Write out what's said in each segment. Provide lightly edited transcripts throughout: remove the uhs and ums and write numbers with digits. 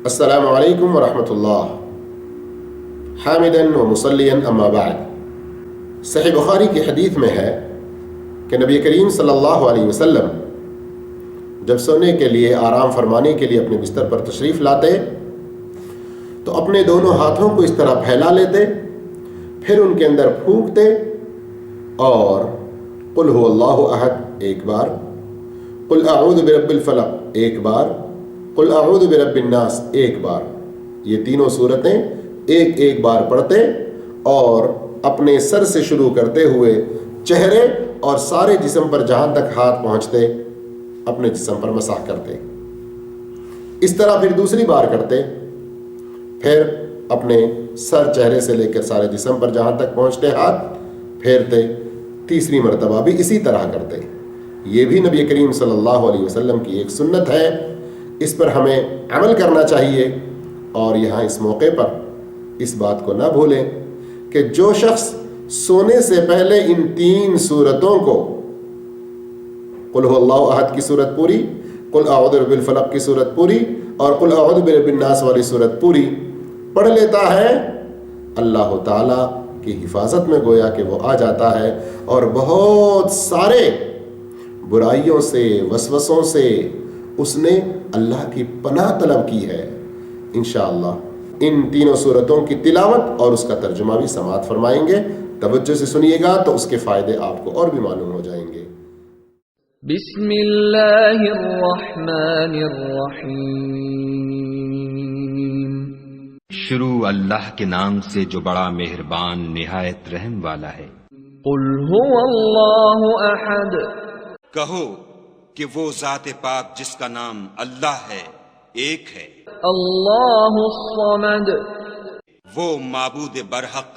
السلام علیکم ورحمۃ اللہ حامدا و مصلیا اما بعد۔ صحیح بخاری کی حدیث میں ہے کہ نبی کریم صلی اللہ علیہ وسلم جب سونے کے لیے آرام فرمانے کے لیے اپنے بستر پر تشریف لاتے تو اپنے دونوں ہاتھوں کو اس طرح پھیلا لیتے، پھر ان کے اندر پھونکتے اور قل هو اللہ احد ایک بار، قل اعوذ برب الفلق ایک بار، قل اعوذ برب الناس ایک بار، یہ تینوں صورتیں ایک ایک بار پڑھتے اور اپنے سر سے شروع کرتے ہوئے چہرے اور سارے جسم پر جہاں تک ہاتھ پہنچتے اپنے جسم پر مسح کرتے۔ اس طرح پھر دوسری بار کرتے، پھر اپنے سر چہرے سے لے کر سارے جسم پر جہاں تک پہنچتے ہاتھ پھیرتے، تیسری مرتبہ بھی اسی طرح کرتے۔ یہ بھی نبی کریم صلی اللہ علیہ وسلم کی ایک سنت ہے، اس پر ہمیں عمل کرنا چاہیے۔ اور یہاں اس موقع پر اس بات کو نہ بھولیں کہ جو شخص سونے سے پہلے ان تین صورتوں کو، قل هو اللہ احد کی صورت پوری، قل اعوذ برب الفلق کی صورت پوری اور قل اعوذ برب الناس والی صورت پوری پڑھ لیتا ہے، اللہ تعالیٰ کی حفاظت میں گویا کہ وہ آ جاتا ہے اور بہت سارے برائیوں سے، وسوسوں سے اس نے اللہ کی پناہ طلب کی ہے۔ انشاءاللہ ان تینوں صورتوں کی تلاوت اور اس کا ترجمہ بھی سماعت فرمائیں گے، توجہ سے سنیے گا تو اس کے فائدے آپ کو اور بھی معلوم ہو جائیں گے۔ بسم اللہ الرحمن الرحیم، شروع اللہ کے نام سے جو بڑا مہربان نہایت رحم والا ہے۔ قل هو اللہ احد، کہو کہ وہ ذات پاک جس کا نام اللہ ہے ایک ہے، اللہ الصمد، وہ معبود برحق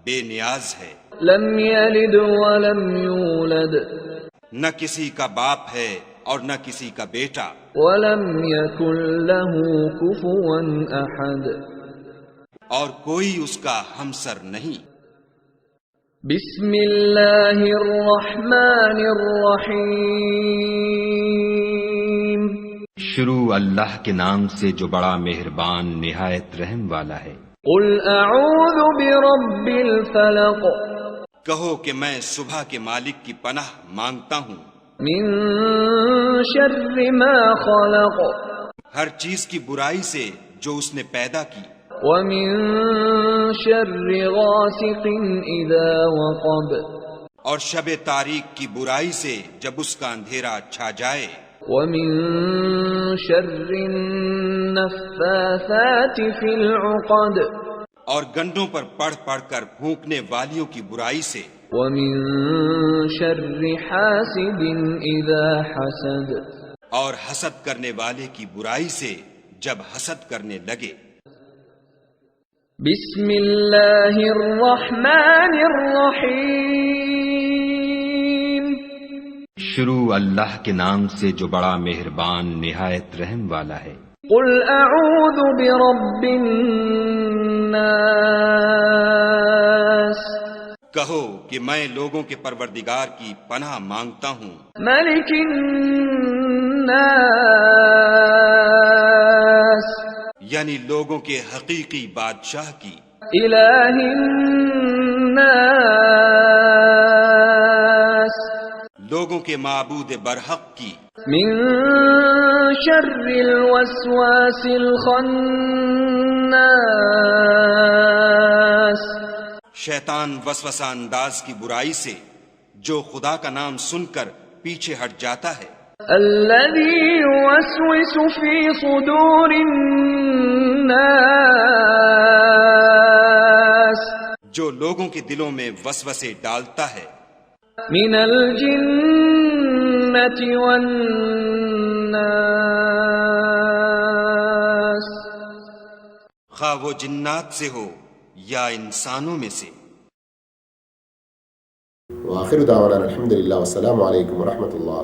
بے نیاز ہے، لم یلد ولم یولد، نہ کسی کا باپ ہے اور نہ کسی کا بیٹا، ولم یکن له کفوا احد، اور کوئی اس کا ہمسر نہیں۔ بسم اللہ الرحمن الرحیم، شروع اللہ کے نام سے جو بڑا مہربان نہایت رحم والا ہے۔ قل اعوذ برب الفلق، کہو کہ میں صبح کے مالک کی پناہ مانگتا ہوں، من شر ما خلق، ہر چیز کی برائی سے جو اس نے پیدا کی، ومن شر غاسق اذا وقب، اور شب تاریک کی برائی سے جب اس کا اندھیرا چھا جائے، ومن شر النفاثات فی العقد، اور گنڈوں پر پڑھ پڑھ کر پھونکنے والیوں کی برائی سے، ومن شر حاسد اذا حسد، اور حسد کرنے والے کی برائی سے جب حسد کرنے لگے۔ بسم اللہ الرحمن الرحیم، شروع اللہ کے نام سے جو بڑا مہربان نہایت رحم والا ہے۔ قل اعوذ برب الناس، کہو کہ میں لوگوں کے پروردگار کی پناہ مانگتا ہوں، ملک الناس، یعنی لوگوں کے حقیقی بادشاہ کی، الہ الناس، لوگوں کے معبود برحق کی، من شر الوسواس الخناس، شیطان وسوسہ انداز کی برائی سے جو خدا کا نام سن کر پیچھے ہٹ جاتا ہے، الذي يوسوس في صدور الناس، جو لوگوں کے دلوں میں وسوسے ڈالتا ہے، من الجنة والناس، خواہ وہ جنات سے ہو یا انسانوں میں سے۔ وآخر دعوانا الحمد للہ والسلام علیکم ورحمۃ اللہ۔